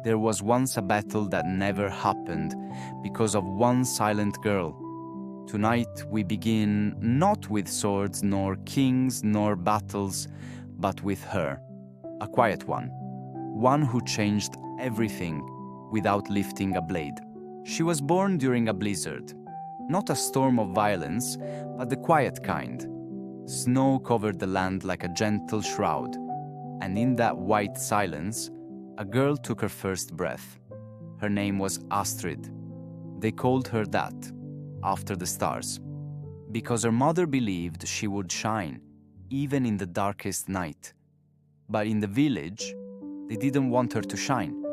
There was once a battle that never happened because of one silent girl. Tonight we begin not with swords, nor kings, nor battles, but with her, a quiet one who changed everything without lifting a blade. She was born during a blizzard, not a storm of violence, but the quiet kind. Snow covered the land like a gentle shroud, and in that white silence, a girl took her first breath. Her name was Astrid. They called her that, after the stars, because her mother believed she would shine, even in the darkest night. But in the village, they didn't want her to shine.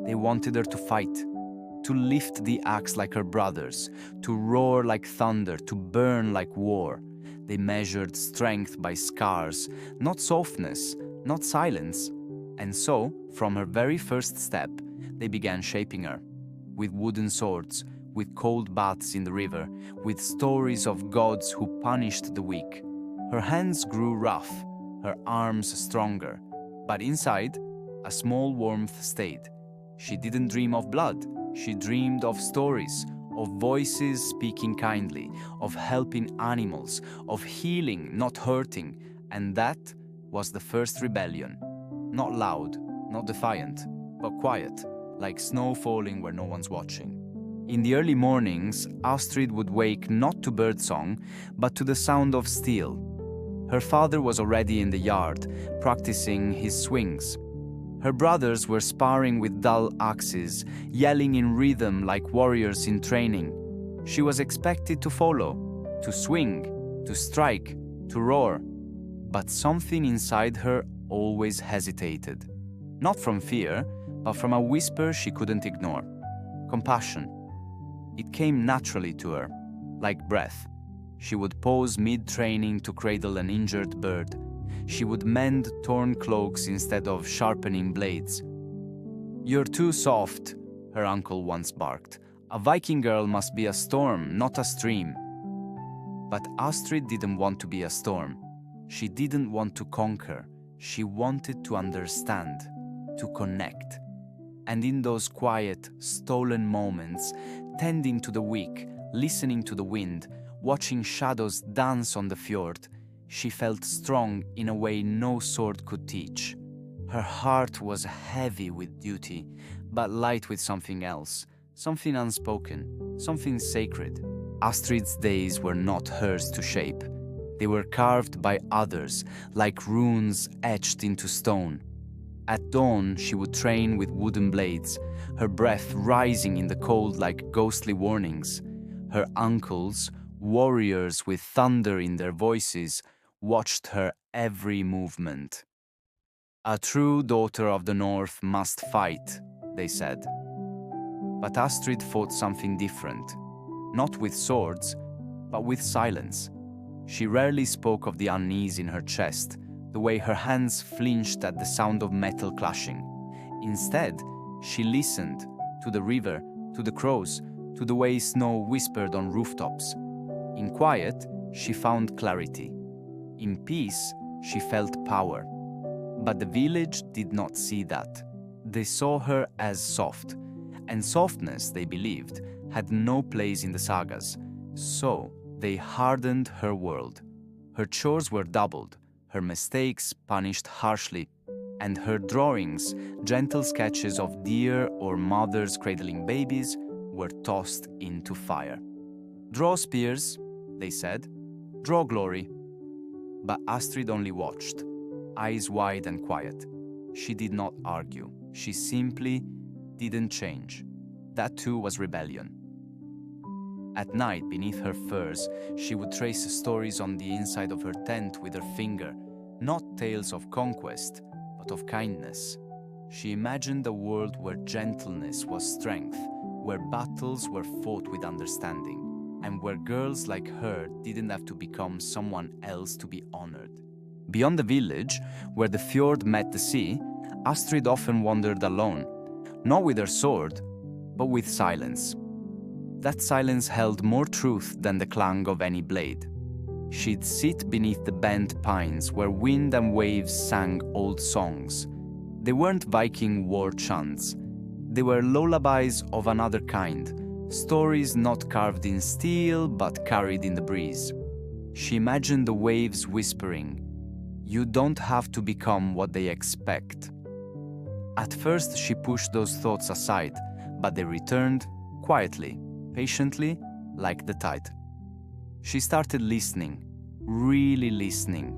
They wanted her to fight, to lift the axe like her brothers, to roar like thunder, to burn like war. They measured strength by scars, not softness, not silence. And so, from her very first step, they began shaping her, with wooden swords, with cold baths in the river, with stories of gods who punished the weak. Her hands grew rough, her arms stronger, but inside, a small warmth stayed. She didn't dream of blood, she dreamed of stories, of voices speaking kindly, of helping animals, of healing, not hurting, and that was the first rebellion. Not loud, not defiant, but quiet, like snow falling where no one's watching. In the early mornings, Astrid would wake not to birdsong, but to the sound of steel. Her father was already in the yard, practicing his swings. Her brothers were sparring with dull axes, yelling in rhythm like warriors in training. She was expected to follow, to swing, to strike, to roar. But something inside her always hesitated. Not from fear, but from a whisper she couldn't ignore. Compassion. It came naturally to her, like breath. She would pause mid-training to cradle an injured bird. She would mend torn cloaks instead of sharpening blades. "You're too soft," her uncle once barked. "A Viking girl must be a storm, not a stream." But Astrid didn't want to be a storm. She didn't want to conquer. She wanted to understand, to connect. And in those quiet, stolen moments, tending to the weak, listening to the wind, watching shadows dance on the fjord, she felt strong in a way no sword could teach. Her heart was heavy with duty, but light with something else, something unspoken, something sacred. Astrid's days were not hers to shape. They were carved by others, like runes etched into stone. At dawn, she would train with wooden blades, her breath rising in the cold like ghostly warnings. Her uncles, warriors with thunder in their voices, watched her every movement. "A true daughter of the North must fight," they said. But Astrid fought something different, not with swords, but with silence. She rarely spoke of the unease in her chest, the way her hands flinched at the sound of metal clashing. Instead, she listened to the river, to the crows, to the way snow whispered on rooftops. In quiet, she found clarity. In peace, she felt power. But the village did not see that. They saw her as soft, and softness, they believed, had no place in the sagas. So they hardened her world. Her chores were doubled, her mistakes punished harshly, and her drawings, gentle sketches of deer or mothers cradling babies, were tossed into fire. "Draw spears," they said. "Draw glory." But Astrid only watched, eyes wide and quiet. She did not argue. She simply didn't change. That too was rebellion. At night, beneath her furs, she would trace stories on the inside of her tent with her finger, not tales of conquest, but of kindness. She imagined a world where gentleness was strength, where battles were fought with understanding, and where girls like her didn't have to become someone else to be honored. Beyond the village, where the fjord met the sea, Astrid often wandered alone, not with her sword, but with silence. That silence held more truth than the clang of any blade. She'd sit beneath the bent pines where wind and waves sang old songs. They weren't Viking war chants. They were lullabies of another kind, stories not carved in steel but carried in the breeze. She imagined the waves whispering, "You don't have to become what they expect." At first she pushed those thoughts aside, but they returned quietly, patiently, like the tide. She started listening, really listening.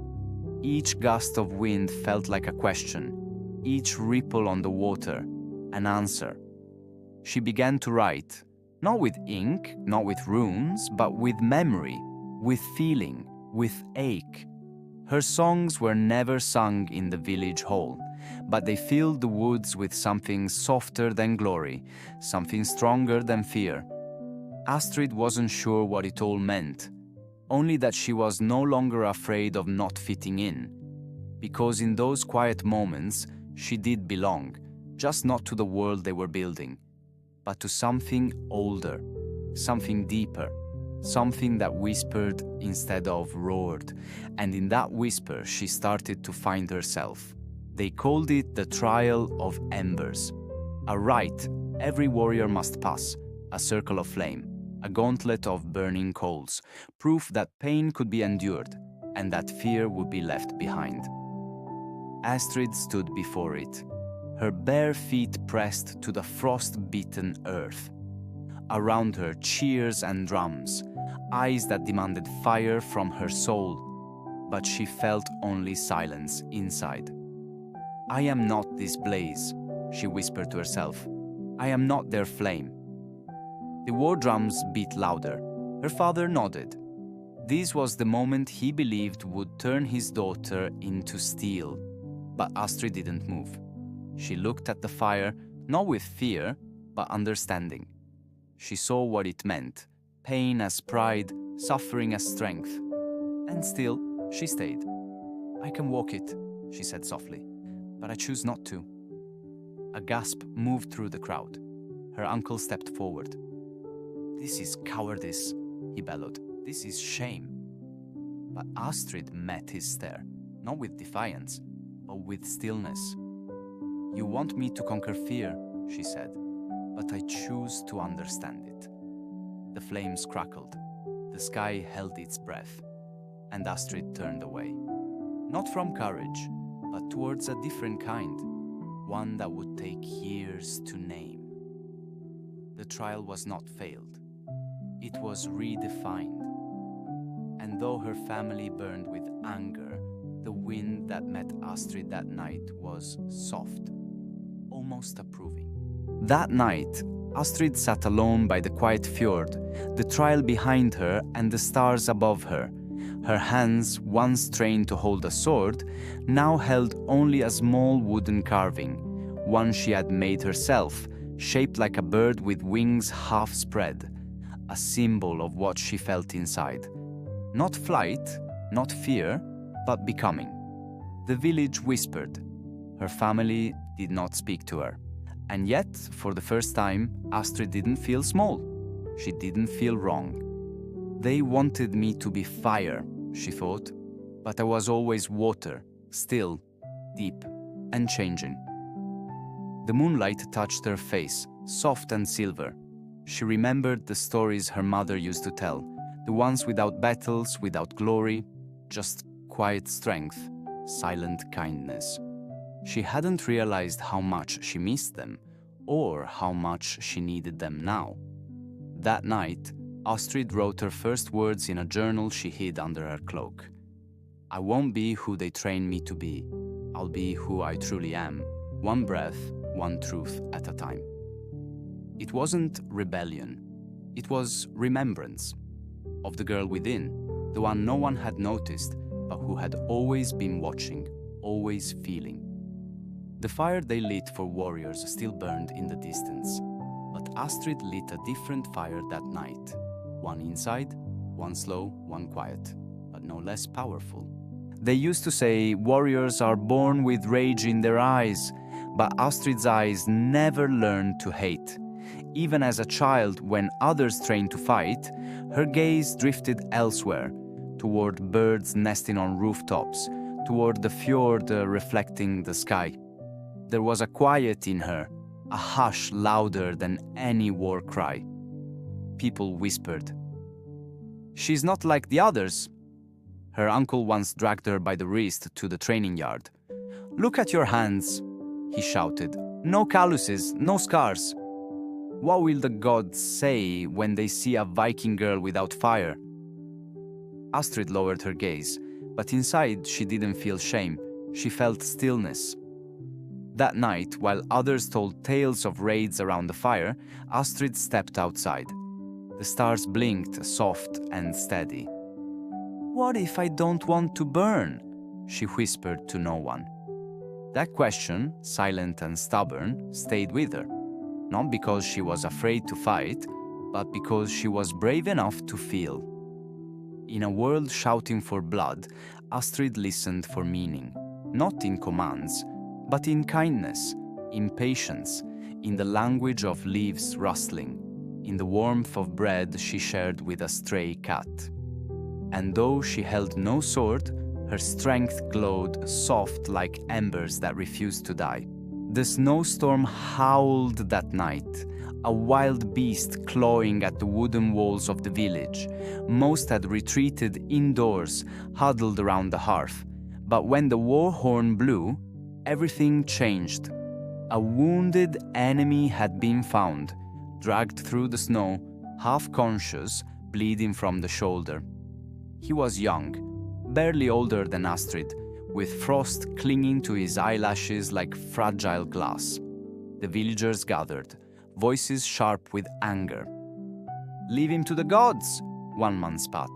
Each gust of wind felt like a question, each ripple on the water, an answer. She began to write, not with ink, not with runes, but with memory, with feeling, with ache. Her songs were never sung in the village hall, but they filled the woods with something softer than glory, something stronger than fear. Astrid wasn't sure what it all meant, only that she was no longer afraid of not fitting in. Because in those quiet moments, she did belong, just not to the world they were building, but to something older, something deeper, something that whispered instead of roared. And in that whisper, she started to find herself. They called it the Trial of Embers, a rite every warrior must pass, a circle of flame, a gauntlet of burning coals, proof that pain could be endured and that fear would be left behind. Astrid stood before it, her bare feet pressed to the frost-beaten earth. Around her, cheers and drums, eyes that demanded fire from her soul, but she felt only silence inside. "I am not this blaze," she whispered to herself. "I am not their flame." The war drums beat louder. Her father nodded. This was the moment he believed would turn his daughter into steel. But Astrid didn't move. She looked at the fire, not with fear, but understanding. She saw what it meant, pain as pride, suffering as strength. And still, she stayed. "I can walk it," she said softly, "but I choose not to." A gasp moved through the crowd. Her uncle stepped forward. "This is cowardice," he bellowed. "This is shame." But Astrid met his stare, not with defiance, but with stillness. "You want me to conquer fear," she said, "but I choose to understand it." The flames crackled. The sky held its breath, and Astrid turned away. Not from courage, but towards a different kind, one that would take years to name. The trial was not failed. It was redefined. And though her family burned with anger, the wind that met Astrid that night was soft, almost approving. That night, Astrid sat alone by the quiet fjord, the trial behind her and the stars above her. Her hands, once trained to hold a sword, now held only a small wooden carving, one she had made herself, shaped like a bird with wings half spread, a symbol of what she felt inside. Not flight, not fear, but becoming. The village whispered. Her family did not speak to her. And yet, for the first time, Astrid didn't feel small. She didn't feel wrong. They wanted me to be fire, she thought, but I was always water, still, deep, and changing. The moonlight touched her face, soft and silver. She remembered the stories her mother used to tell, the ones without battles, without glory, just quiet strength, silent kindness. She hadn't realized how much she missed them, or how much she needed them now. That night, Astrid wrote her first words in a journal she hid under her cloak. "I won't be who they train me to be. I'll be who I truly am, one breath, one truth at a time." It wasn't rebellion. It was remembrance of the girl within, the one no one had noticed, but who had always been watching, always feeling. The fire they lit for warriors still burned in the distance, but Astrid lit a different fire that night. One inside, one slow, one quiet, but no less powerful. They used to say warriors are born with rage in their eyes, but Astrid's eyes never learned to hate. Even as a child, when others trained to fight, her gaze drifted elsewhere, toward birds nesting on rooftops, toward the fjord reflecting the sky. There was a quiet in her, a hush louder than any war cry. People whispered, "She's not like the others." Her uncle once dragged her by the wrist to the training yard. "Look at your hands," he shouted. "No calluses, no scars. What will the gods say when they see a Viking girl without fire?" Astrid lowered her gaze, but inside she didn't feel shame. She felt stillness. That night, while others told tales of raids around the fire, Astrid stepped outside. The stars blinked, soft and steady. "What if I don't want to burn?" she whispered to no one. That question, silent and stubborn, stayed with her. Not because she was afraid to fight, but because she was brave enough to feel. In a world shouting for blood, Astrid listened for meaning, not in commands, but in kindness, in patience, in the language of leaves rustling, in the warmth of bread she shared with a stray cat. And though she held no sword, her strength glowed soft like embers that refused to die. The snowstorm howled that night, a wild beast clawing at the wooden walls of the village. Most had retreated indoors, huddled around the hearth. But when the war horn blew, everything changed. A wounded enemy had been found, dragged through the snow, half conscious, bleeding from the shoulder. He was young, barely older than Astrid, with frost clinging to his eyelashes like fragile glass. The villagers gathered, voices sharp with anger. "Leave him to the gods," one man spat.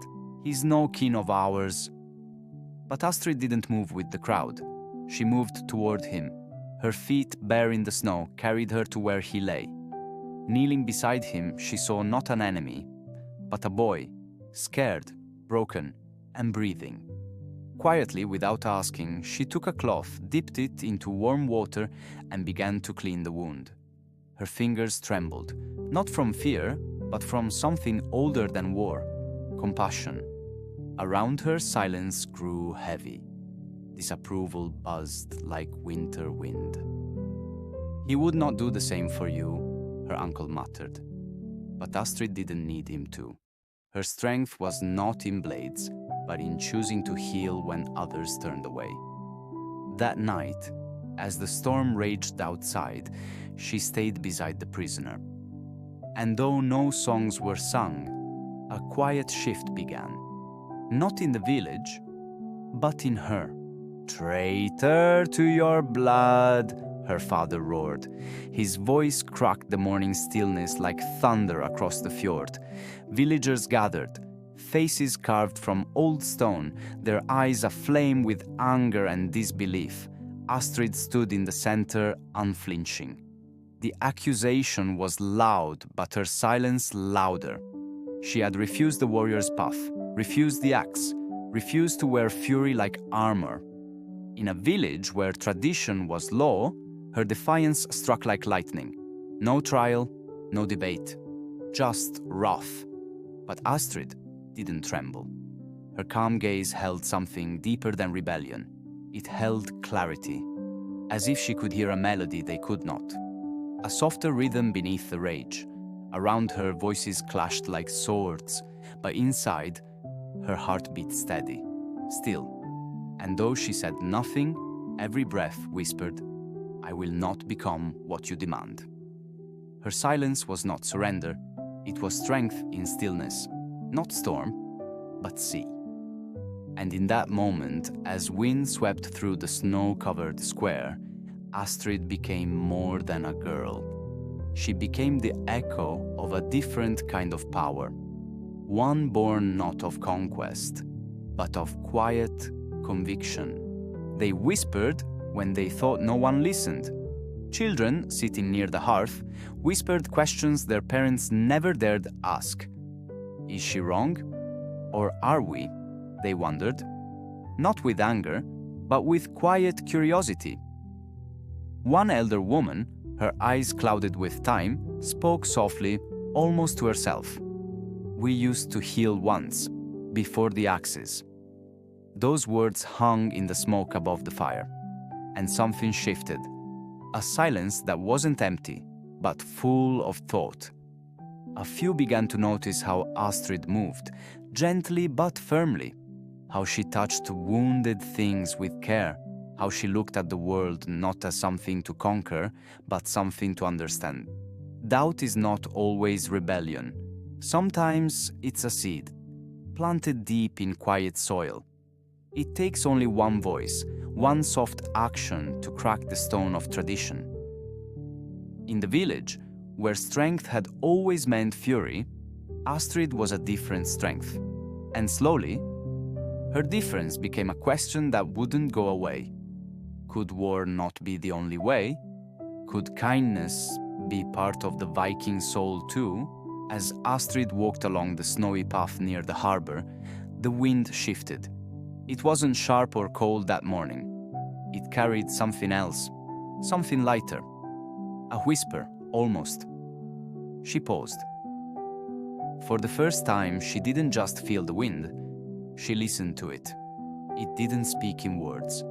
"He's no kin of ours." But Astrid didn't move with the crowd. She moved toward him. Her feet, bare in the snow, carried her to where he lay. Kneeling beside him, she saw not an enemy, but a boy, scared, broken, and breathing. Quietly, without asking, she took a cloth, dipped it into warm water, and began to clean the wound. Her fingers trembled, not from fear, but from something older than war, compassion. Around her, silence grew heavy. Disapproval buzzed like winter wind. "He would not do the same for you," her uncle muttered. But Astrid didn't need him to. Her strength was not in blades, but in choosing to heal when others turned away. That night, as the storm raged outside, she stayed beside the prisoner. And though no songs were sung, a quiet shift began. Not in the village, but in her. "Traitor to your blood," her father roared. His voice cracked the morning stillness like thunder across the fjord. Villagers gathered, faces carved from old stone, their eyes aflame with anger and disbelief. Astrid stood in the center, unflinching. The accusation was loud, but her silence louder. She had refused the warrior's path, refused the axe, refused to wear fury like armor. In a village where tradition was law, her defiance struck like lightning. No trial, no debate, just wrath. But Astrid didn't tremble. Her calm gaze held something deeper than rebellion. It held clarity, as if she could hear a melody they could not. A softer rhythm beneath the rage. Around her, voices clashed like swords, but inside, her heart beat steady, still. And though she said nothing, every breath whispered, "I will not become what you demand." Her silence was not surrender, it was strength in stillness, not storm, but sea. And in that moment, as wind swept through the snow-covered square, Astrid became more than a girl. She became the echo of a different kind of power, one born not of conquest, but of quiet conviction. They whispered when they thought no one listened. Children, sitting near the hearth, whispered questions their parents never dared ask. "Is she wrong? Or are we?" they wondered. Not with anger, but with quiet curiosity. One elder woman, her eyes clouded with time, spoke softly, almost to herself. "We used to heal once, before the axes." Those words hung in the smoke above the fire, and something shifted. A silence that wasn't empty, but full of thought. A few began to notice how Astrid moved, gently but firmly, how she touched wounded things with care, how she looked at the world not as something to conquer, but something to understand. Doubt is not always rebellion. Sometimes it's a seed, planted deep in quiet soil. It takes only one voice, one soft action to crack the stone of tradition. In the village, where strength had always meant fury, Astrid was a different strength. And slowly, her difference became a question that wouldn't go away. Could war not be the only way? Could kindness be part of the Viking soul too? As Astrid walked along the snowy path near the harbor, the wind shifted. It wasn't sharp or cold that morning. It carried something else, something lighter. A whisper, almost. She paused. For the first time, she didn't just feel the wind, she listened to it. It didn't speak in words,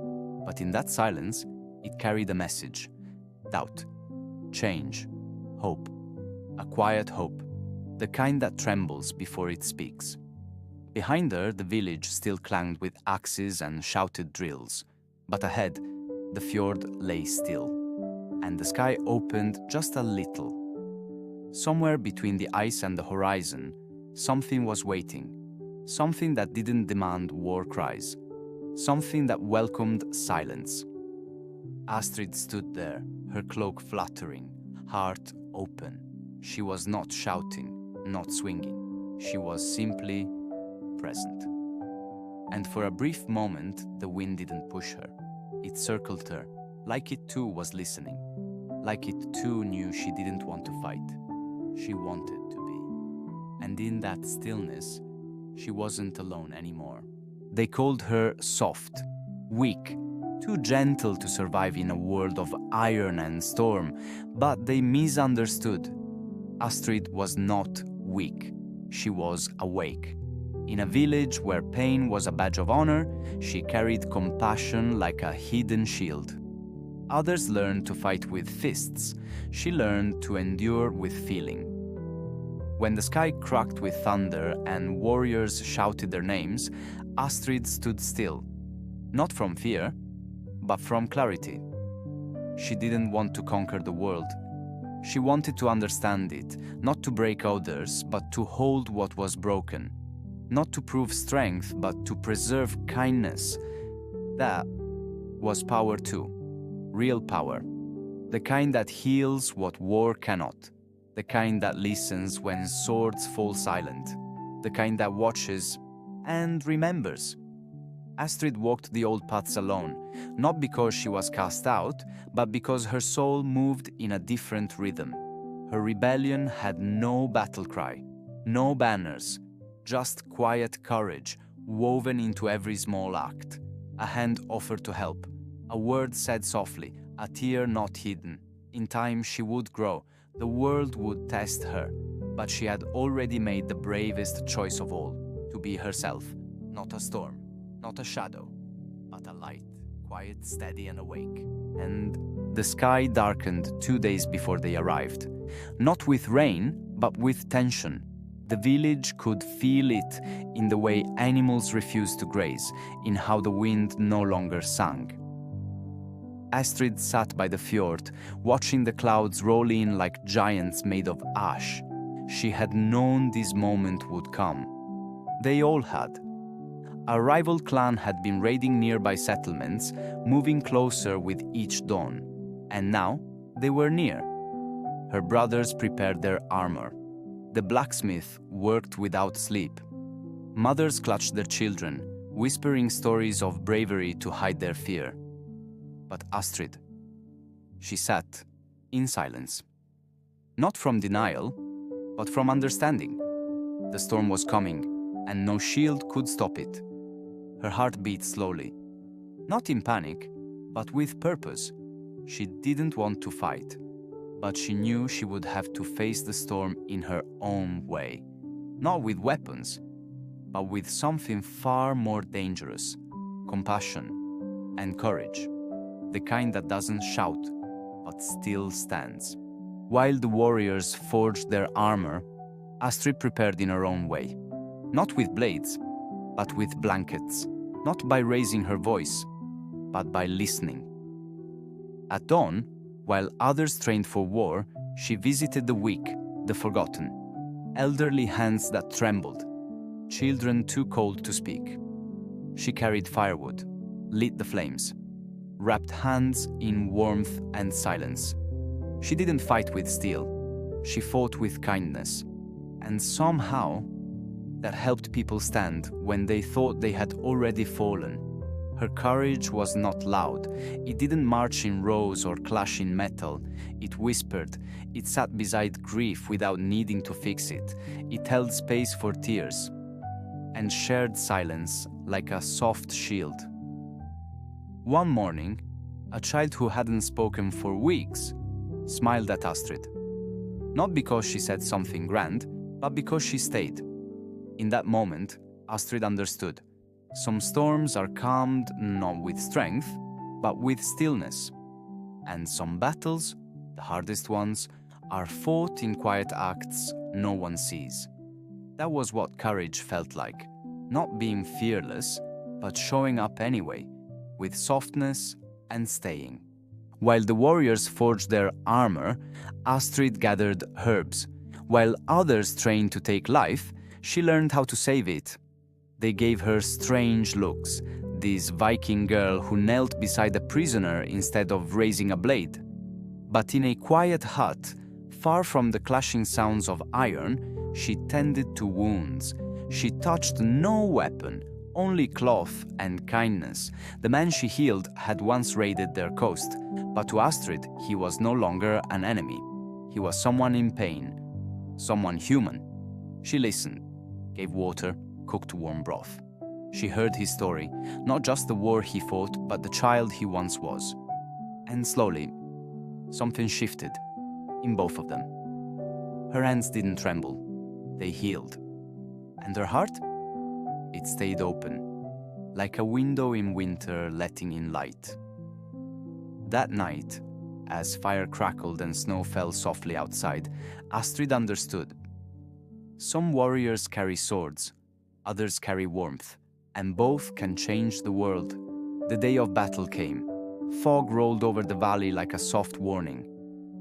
but in that silence, it carried a message. Doubt, change, hope. A quiet hope, the kind that trembles before it speaks. Behind her, the village still clanged with axes and shouted drills, but ahead, the fjord lay still, and the sky opened just a little. Somewhere between the ice and the horizon, something was waiting, something that didn't demand war cries, something that welcomed silence. Astrid stood there, her cloak fluttering, heart open. She was not shouting, not swinging. She was simply present. And for a brief moment, the wind didn't push her. It circled her, like it too was listening, like it too knew she didn't want to fight. She wanted to be. And in that stillness, she wasn't alone anymore. They called her soft, weak, too gentle to survive in a world of iron and storm, but they misunderstood. Astrid was not weak. She was awake. In a village where pain was a badge of honor, she carried compassion like a hidden shield. Others learned to fight with fists. She learned to endure with feeling. When the sky cracked with thunder and warriors shouted their names, Astrid stood still, not from fear, but from clarity. She didn't want to conquer the world. She wanted to understand it, not to break others, but to hold what was broken. Not to prove strength, but to preserve kindness. That was power too. Real power. The kind that heals what war cannot. The kind that listens when swords fall silent. The kind that watches and remembers. Astrid walked the old paths alone, not because she was cast out, but because her soul moved in a different rhythm. Her rebellion had no battle cry, no banners, just quiet courage woven into every small act. A hand offered to help, a word said softly, a tear not hidden. In time she would grow, the world would test her, but she had already made the bravest choice of all, to be herself, not a storm, not a shadow, but a light, quiet, steady and awake. And the sky darkened 2 days before they arrived, not with rain, but with tension. The village could feel it in the way animals refused to graze, in how the wind no longer sang. Astrid sat by the fjord, watching the clouds roll in like giants made of ash. She had known this moment would come. They all had. A rival clan had been raiding nearby settlements, moving closer with each dawn. And now they were near. Her brothers prepared their armor. The blacksmith worked without sleep. Mothers clutched their children, whispering stories of bravery to hide their fear. But Astrid, she sat in silence. Not from denial, but from understanding. The storm was coming, and no shield could stop it. Her heart beat slowly. Not in panic, but with purpose. She didn't want to fight, but she knew she would have to face the storm in her own way. Not with weapons, but with something far more dangerous: compassion and courage. The kind that doesn't shout, but still stands. While the warriors forged their armor, Astrid prepared in her own way. Not with blades, but with blankets. Not by raising her voice, but by listening. At dawn, while others trained for war, she visited the weak, the forgotten. Elderly hands that trembled, children too cold to speak. She carried firewood, lit the flames, wrapped hands in warmth and silence. She didn't fight with steel, she fought with kindness. And somehow, that helped people stand when they thought they had already fallen. Her courage was not loud. It didn't march in rows or clash in metal. It whispered. It sat beside grief without needing to fix it. It held space for tears and shared silence like a soft shield. One morning, a child who hadn't spoken for weeks smiled at Astrid. Not because she said something grand, but because she stayed. In that moment, Astrid understood. Some storms are calmed not with strength, but with stillness. And some battles, the hardest ones, are fought in quiet acts no one sees. That was what courage felt like. Not being fearless, but showing up anyway, with softness and staying. While the warriors forged their armor, Astrid gathered herbs. While others trained to take life, she learned how to save it. They gave her strange looks, this Viking girl who knelt beside a prisoner instead of raising a blade. But in a quiet hut, far from the clashing sounds of iron, she tended to wounds. She touched no weapon, only cloth and kindness. The man she healed had once raided their coast, but to Astrid, he was no longer an enemy. He was someone in pain, someone human. She listened, gave water, cooked warm broth. She heard his story, not just the war he fought, but the child he once was. And slowly, something shifted in both of them. Her hands didn't tremble, they healed. And her heart? It stayed open, like a window in winter letting in light. That night, as fire crackled and snow fell softly outside, Astrid understood. Some warriors carry swords, others carry warmth, and both can change the world. The day of battle came. Fog rolled over the valley like a soft warning.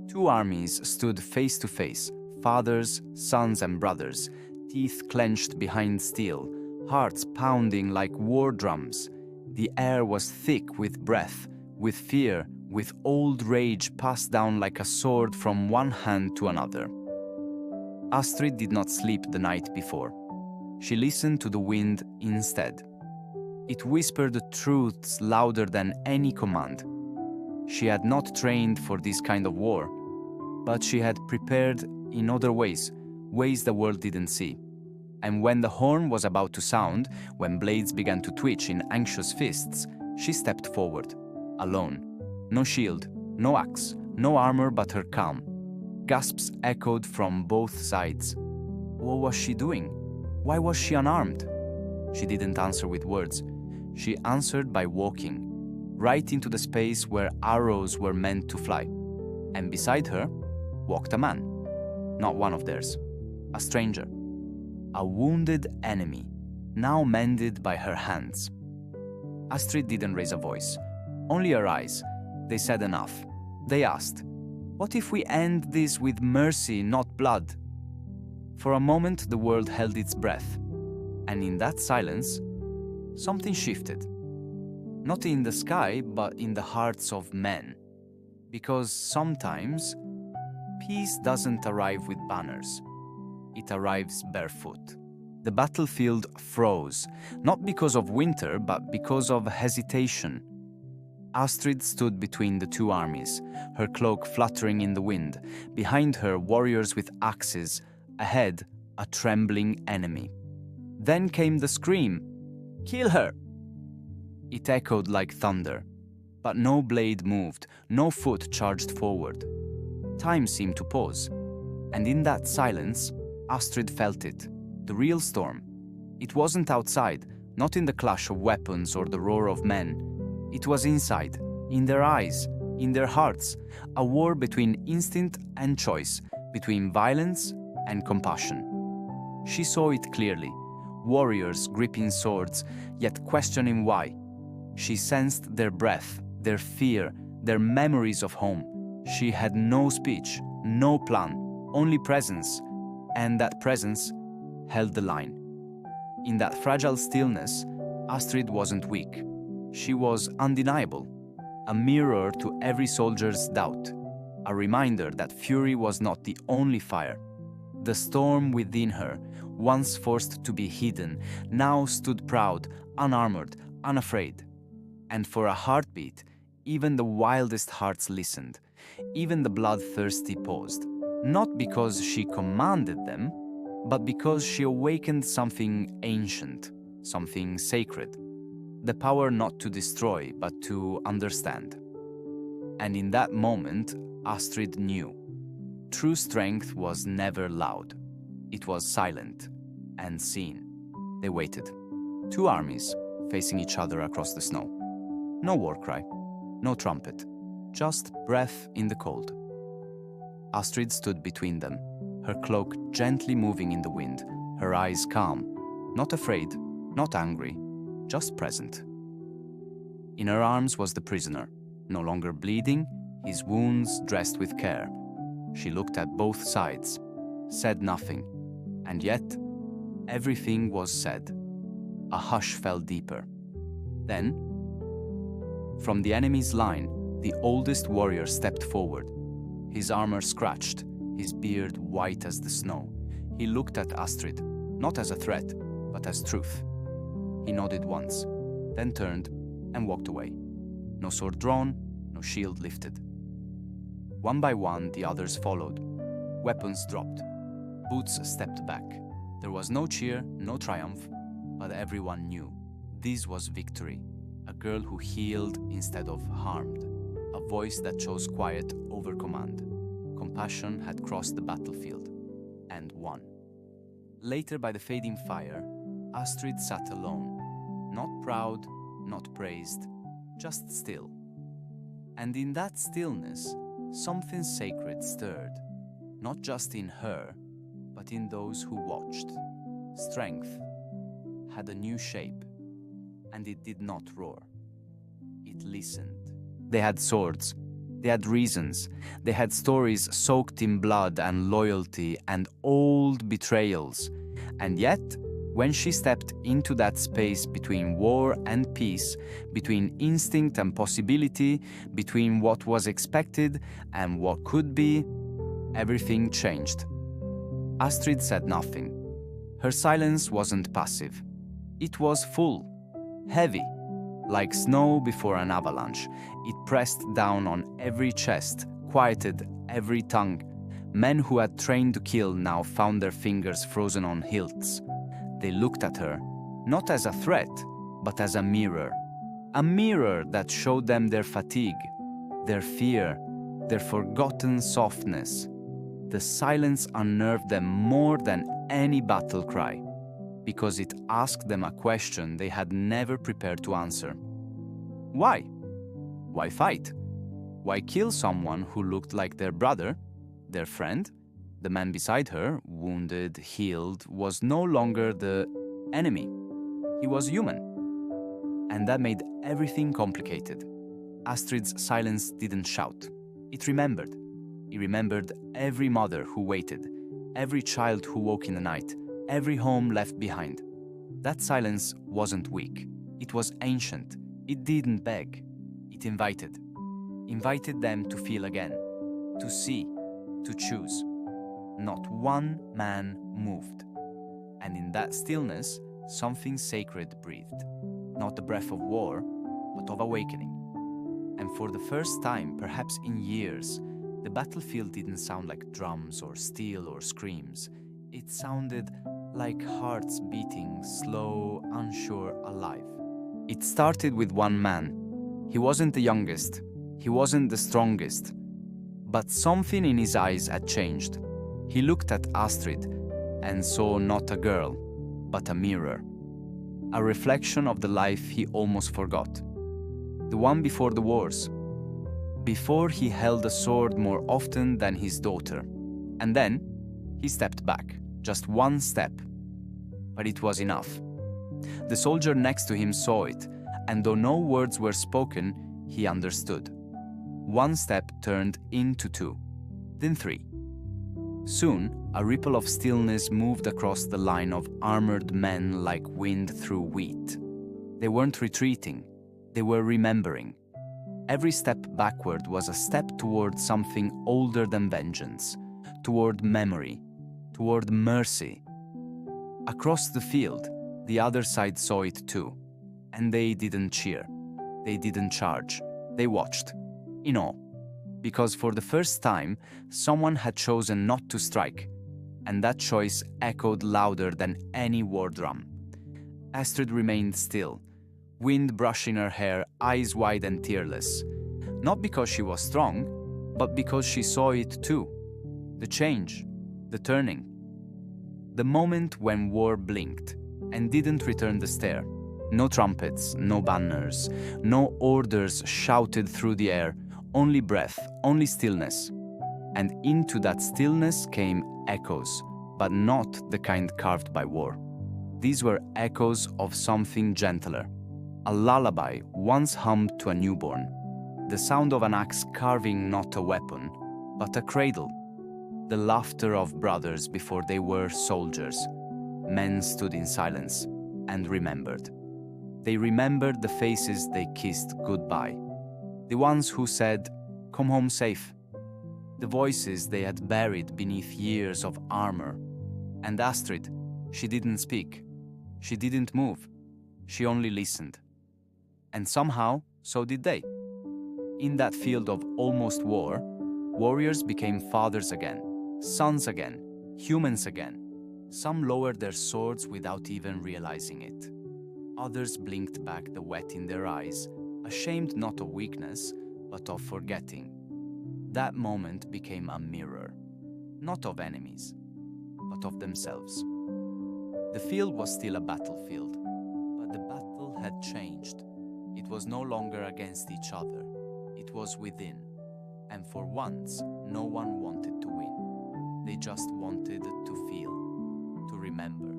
Two armies stood face to face, fathers, sons, and brothers, teeth clenched behind steel, hearts pounding like war drums. The air was thick with breath, with fear, with old rage passed down like a sword from one hand to another. Astrid did not sleep the night before. She listened to the wind instead. It whispered truths louder than any command. She had not trained for this kind of war, but she had prepared in other ways, ways the world didn't see. And when the horn was about to sound, when blades began to twitch in anxious fists, she stepped forward, alone. No shield, no axe, no armor but her calm. Gasps echoed from both sides. What was she doing? Why was she unarmed? She didn't answer with words. She answered by walking, right into the space where arrows were meant to fly. And beside her walked a man. Not one of theirs. A stranger. A wounded enemy, now mended by her hands. Astrid didn't raise a voice. Only her eyes. They said enough. They asked, "What if we end this with mercy, not blood?" For a moment, the world held its breath. And in that silence, something shifted. Not in the sky, but in the hearts of men. Because sometimes, peace doesn't arrive with banners. It arrives barefoot. The battlefield froze, not because of winter, but because of hesitation. Astrid stood between the two armies, her cloak fluttering in the wind. Behind her, warriors with axes. Ahead, a trembling enemy. Then came the scream, "Kill her!" It echoed like thunder, but no blade moved, no foot charged forward. Time seemed to pause, and in that silence, Astrid felt it, the real storm. It wasn't outside, not in the clash of weapons or the roar of men. It was inside, in their eyes, In their hearts, a war between instinct and choice, between violence and compassion. She saw it clearly, warriors gripping swords, yet questioning why. She sensed their breath, their fear, their memories of home. She had no speech, no plan, only presence, and that presence held the line. In that fragile stillness, Astrid wasn't weak. She was undeniable, a mirror to every soldier's doubt, a reminder that fury was not the only fire. The storm within her, once forced to be hidden, now stood proud, unarmored, unafraid. And for a heartbeat, even the wildest hearts listened, even the bloodthirsty paused, not because she commanded them, but because she awakened something ancient, something sacred, the power not to destroy, but to understand. And in that moment, Astrid knew. True strength was never loud. It was silent and seen. They waited. Two armies facing each other across the snow. No war cry, no trumpet, just breath in the cold. Astrid stood between them, her cloak gently moving in the wind, her eyes calm, not afraid, not angry, just present. In her arms was the prisoner, no longer bleeding, his wounds dressed with care. She looked at both sides, said nothing, and yet everything was said. A hush fell deeper. Then, from the enemy's line, the oldest warrior stepped forward, his armor scratched, his beard white as the snow. He looked at Astrid, not as a threat, but as truth. He nodded once, then turned and walked away. No sword drawn, no shield lifted. One by one, the others followed. Weapons dropped. Boots stepped back. There was no cheer, no triumph, but everyone knew. This was victory. A girl who healed instead of harmed. A voice that chose quiet over command. Compassion had crossed the battlefield and won. Later, by the fading fire, Astrid sat alone, not proud, not praised, just still. And in that stillness, something sacred stirred, not just in her, but in those who watched. Strength had a new shape, and it did not roar. It listened. They had swords, they had reasons, they had stories soaked in blood and loyalty and old betrayals. And yet, when she stepped into that space between war and peace, between instinct and possibility, between what was expected and what could be, everything changed. Astrid said nothing. Her silence wasn't passive. It was full, heavy, like snow before an avalanche. It pressed down on every chest, quieted every tongue. Men who had trained to kill now found their fingers frozen on hilts. They looked at her, not as a threat, but as a mirror that showed them their fatigue, their fear, their forgotten softness. The silence unnerved them more than any battle cry, because it asked them a question they had never prepared to answer. Why? Why fight? Why kill someone who looked like their brother, their friend? The man beside her, wounded, healed, was no longer the enemy. He was human. And that made everything complicated. Astrid's silence didn't shout. It remembered. It remembered every mother who waited, every child who woke in the night, every home left behind. That silence wasn't weak. It was ancient. It didn't beg. It invited. Invited them to feel again, to see, to choose. Not one man moved. And in that stillness, something sacred breathed. Not the breath of war, but of awakening. And for the first time, perhaps in years, the battlefield didn't sound like drums or steel or screams. It sounded like hearts beating, slow, unsure, alive. It started with one man. He wasn't the youngest. He wasn't the strongest. But something in his eyes had changed. He looked at Astrid and saw not a girl, but a mirror. A reflection of the life he almost forgot. The one before the wars. Before he held a sword more often than his daughter. And then he stepped back, just one step. But it was enough. The soldier next to him saw it, and though no words were spoken, he understood. One step turned into two, then three. Soon, a ripple of stillness moved across the line of armored men like wind through wheat. They weren't retreating, they were remembering. Every step backward was a step toward something older than vengeance, toward memory, toward mercy. Across the field, the other side saw it too, and they didn't cheer, they didn't charge, they watched, in awe. Because for the first time, someone had chosen not to strike, and that choice echoed louder than any war drum. Astrid remained still, wind brushing her hair, eyes wide and tearless. Not because she was strong, but because she saw it too. The change, the turning. The moment when war blinked and didn't return the stare. No trumpets, no banners, no orders shouted through the air. Only breath, only stillness. And into that stillness came echoes, but not the kind carved by war. These were echoes of something gentler. A lullaby once hummed to a newborn. The sound of an axe carving not a weapon, but a cradle. The laughter of brothers before they were soldiers. Men stood in silence and remembered. They remembered the faces they kissed goodbye. The ones who said, "Come home safe." The voices they had buried beneath years of armor. And Astrid, she didn't speak. She didn't move. She only listened. And somehow, so did they. In that field of almost war, warriors became fathers again, sons again, humans again. Some lowered their swords without even realizing it. Others blinked back the wet in their eyes, ashamed not of weakness, but of forgetting. That moment became a mirror, not of enemies, but of themselves. The field was still a battlefield, but the battle had changed. It was no longer against each other, it was within. And for once, no one wanted to win. They just wanted to feel, to remember,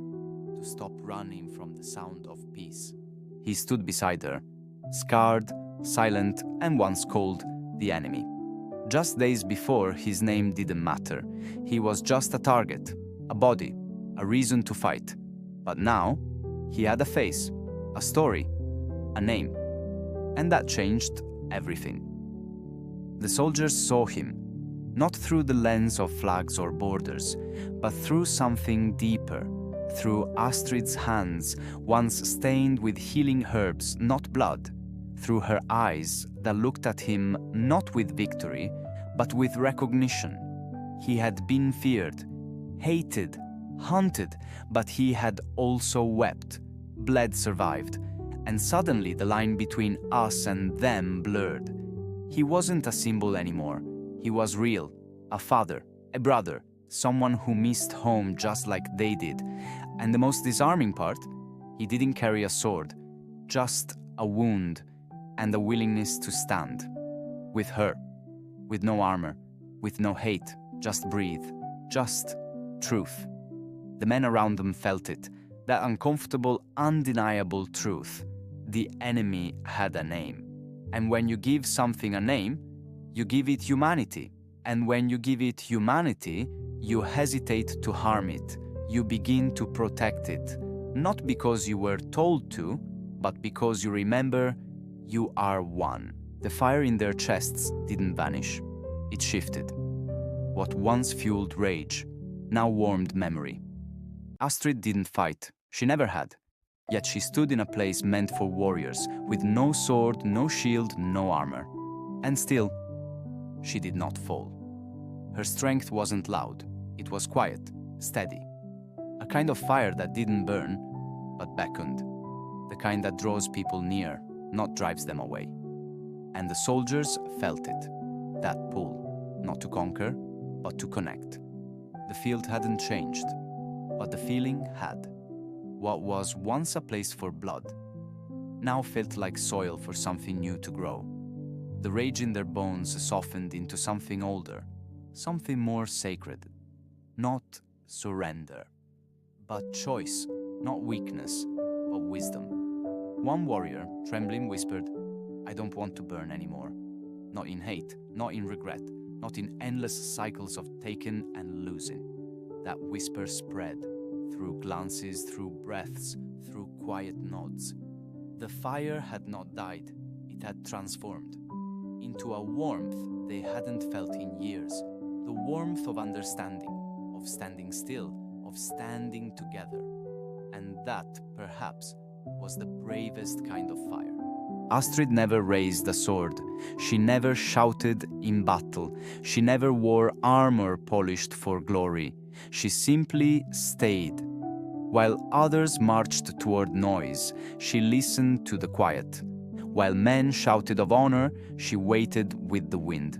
to stop running from the sound of peace. He stood beside her, scarred, silent, and once called the enemy. Just days before, his name didn't matter. He was just a target, a body, a reason to fight. But now, he had a face, a story, a name. And that changed everything. The soldiers saw him, not through the lens of flags or borders, but through something deeper, through Astrid's hands, once stained with healing herbs, not blood, through her eyes that looked at him not with victory, but with recognition. He had been feared, hated, hunted, but he had also wept, bled survived, and suddenly the line between us and them blurred. He wasn't a symbol anymore. He was real, a father, a brother, someone who missed home just like they did. And the most disarming part, he didn't carry a sword, just a wound and a willingness to stand. With her, with no armor, with no hate, just breathe, just truth. The men around them felt it, that uncomfortable, undeniable truth. The enemy had a name. And when you give something a name, you give it humanity. And when you give it humanity, you hesitate to harm it. You begin to protect it. Not because you were told to, but because you remember you are one. The fire in their chests didn't vanish. It shifted. What once fueled rage now warmed memory. Astrid didn't fight. She never had. Yet she stood in a place meant for warriors, with no sword, no shield, no armor. And still, she did not fall. Her strength wasn't loud. It was quiet, steady. A kind of fire that didn't burn, but beckoned. The kind that draws people near, not drives them away. And the soldiers felt it. That pull, not to conquer, but to connect. The field hadn't changed, but the feeling had. What was once a place for blood now felt like soil for something new to grow. The rage in their bones softened into something older, something more sacred. Not surrender, but choice, not weakness, but wisdom. One warrior, trembling, whispered, "I don't want to burn anymore." Not in hate, not in regret, not in endless cycles of taking and losing. That whisper spread, through glances, through breaths, through quiet nods. The fire had not died, it had transformed into a warmth they hadn't felt in years, the warmth of understanding, of standing still, of standing together. And that, perhaps, was the bravest kind of fire. Astrid never raised a sword. She never shouted in battle. She never wore armor polished for glory. She simply stayed. While others marched toward noise, she listened to the quiet. While men shouted of honor, she waited with the wind.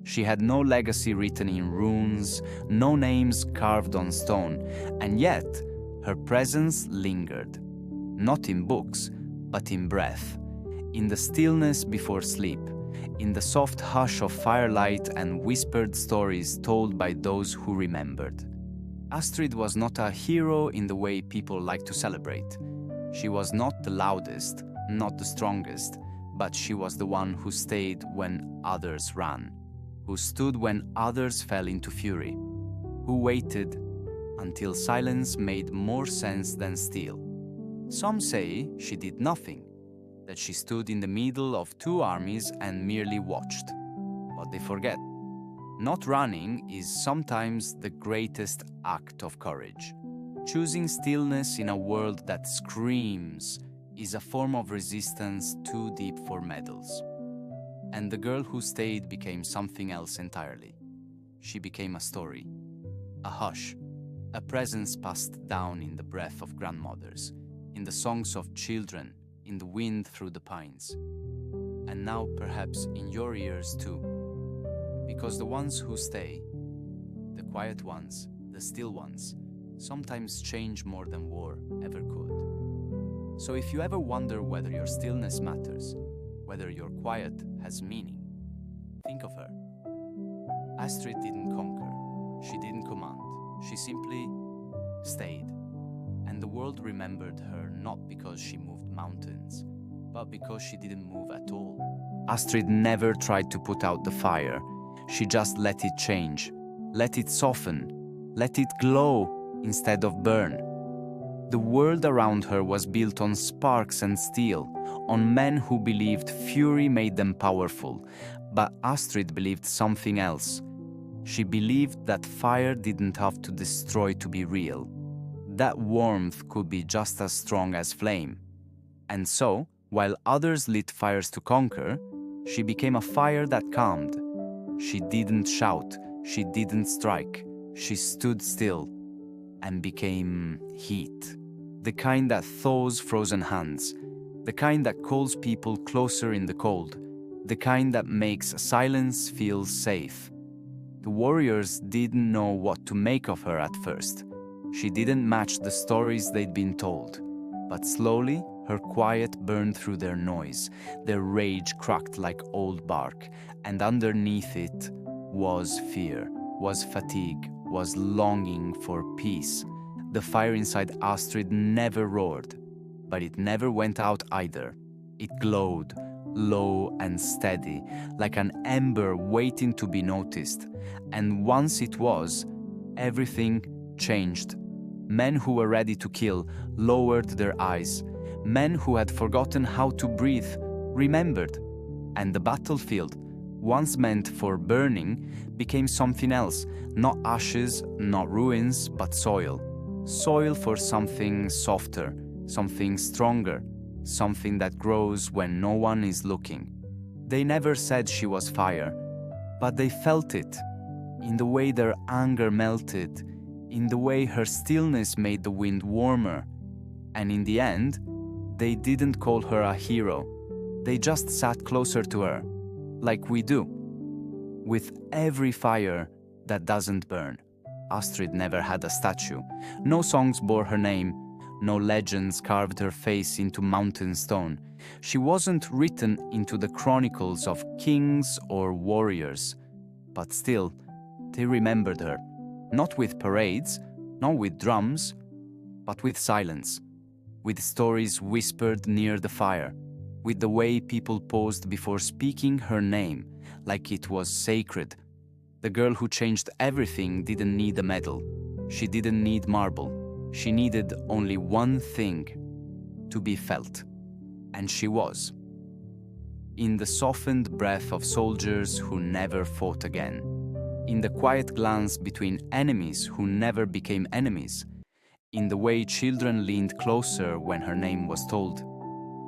She had no legacy written in runes, no names carved on stone, and yet her presence lingered. Not in books, but in breath, in the stillness before sleep, in the soft hush of firelight and whispered stories told by those who remembered. Astrid was not a hero in the way people like to celebrate. She was not the loudest, not the strongest, but she was the one who stayed when others ran, who stood when others fell into fury, who waited until silence made more sense than steel. Some say she did nothing, that she stood in the middle of two armies and merely watched. But they forget. Not running is sometimes the greatest act of courage. Choosing stillness in a world that screams is a form of resistance too deep for medals. And the girl who stayed became something else entirely. She became a story, a hush, a presence passed down in the breath of grandmothers, in the songs of children, in the wind through the pines. And now perhaps in your ears too. Because the ones who stay, the quiet ones, the still ones, sometimes change more than war ever could. So if you ever wonder whether your stillness matters, whether your quiet has meaning, think of her. Astrid didn't conquer, she didn't command, she simply stayed. And the world remembered her not because she moved mountains, but because she didn't move at all. Astrid never tried to put out the fire. She just let it change, let it soften, let it glow instead of burn. The world around her was built on sparks and steel, on men who believed fury made them powerful, but Astrid believed something else. She believed that fire didn't have to destroy to be real. That warmth could be just as strong as flame. And so, while others lit fires to conquer, she became a fire that calmed. She didn't shout, she didn't strike, she stood still and became heat. The kind that thaws frozen hands, the kind that calls people closer in the cold, the kind that makes silence feel safe. The warriors didn't know what to make of her at first. She didn't match the stories they'd been told, but slowly her quiet burned through their noise, their rage cracked like old bark, and underneath it was fear, was fatigue, was longing for peace. The fire inside Astrid never roared, but it never went out either. It glowed, low and steady, like an ember waiting to be noticed. And once it was, everything changed. Men who were ready to kill lowered their eyes. Men who had forgotten how to breathe remembered. And the battlefield, once meant for burning, became something else. Not ashes, not ruins, but soil. Soil for something softer, something stronger, something that grows when no one is looking. They never said she was fire, but they felt it, in the way their anger melted, in the way her stillness made the wind warmer. And in the end, they didn't call her a hero. They just sat closer to her, like we do. With every fire that doesn't burn. Astrid never had a statue. No songs bore her name. No legends carved her face into mountain stone. She wasn't written into the chronicles of kings or warriors. But still, they remembered her. Not with parades, not with drums, but with silence. With stories whispered near the fire. With the way people paused before speaking her name, like it was sacred. The girl who changed everything didn't need a medal. She didn't need marble. She needed only one thing: to be felt. And she was. In the softened breath of soldiers who never fought again. In the quiet glance between enemies who never became enemies. In the way children leaned closer when her name was told.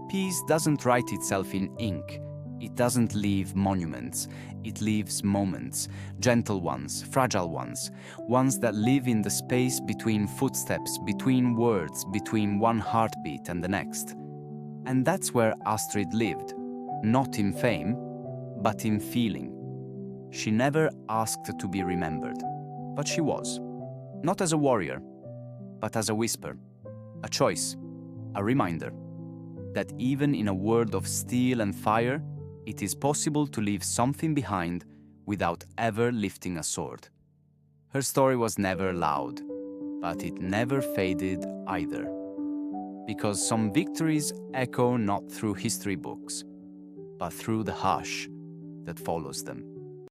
Peace doesn't write itself in ink. It doesn't leave monuments. It leaves moments, gentle ones, fragile ones, ones that live in the space between footsteps, between words, between one heartbeat and the next. And that's where Astrid lived, not in fame, but in feeling. She never asked to be remembered, but she was. Not as a warrior, but as a whisper, a choice, a reminder that even in a world of steel and fire, it is possible to leave something behind without ever lifting a sword. Her story was never loud, but it never faded either. Because some victories echo not through history books, but through the hush that follows them.